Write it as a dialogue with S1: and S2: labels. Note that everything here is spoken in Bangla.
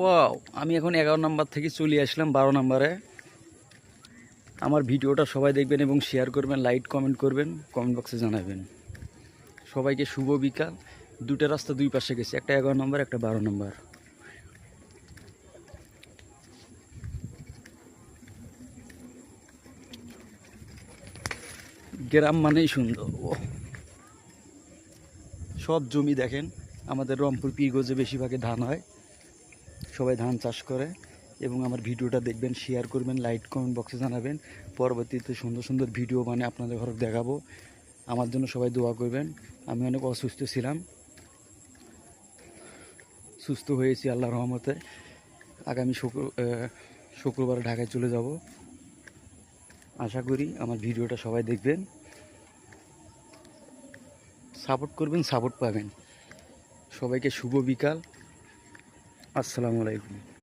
S1: ওয়াও, আমি এখন 11 নম্বর থেকে চলে আসলাম 12 নম্বরে। আমার ভিডিওটা সবাই দেখবেন এবং শেয়ার করবেন, লাইক কমেন্ট করবেন, কমেন্ট বক্সে জানাবেন। সবাইকে শুভ বিকাল। দুটো রাস্তা দুই পাশে গেছে, একটা 11 নম্বর, একটা 12 নম্বর। গ্রাম মানেই সুন্দর। ও, সব জমি দেখেন। আমাদের রংপুর পীরগঞ্জে বেশিরভাগে ধান হয়, সবাই ধান চাষ করে। এবং আমার ভিডিওটা দেখবেন, শেয়ার করবেন, লাইক কমেন্ট বক্সে জানাবেন। পরবর্তীতে সুন্দর সুন্দর ভিডিও মানে আপনাদের ঘরে দেখাবো। আমার জন্য সবাই দোয়া করবেন। আমি অনেক অসুস্থ ছিলাম, সুস্থ হয়েছি আল্লাহর রহমতে। আগামী শুক্রবার ঢাকায় চলে যাব। আশা করি আমার ভিডিওটা সবাই দেখবেন, সাপোর্ট করবেন, সাপোর্ট পাবেন। সবাইকে শুভ বিকাল। আসসালামু আলাইকুম।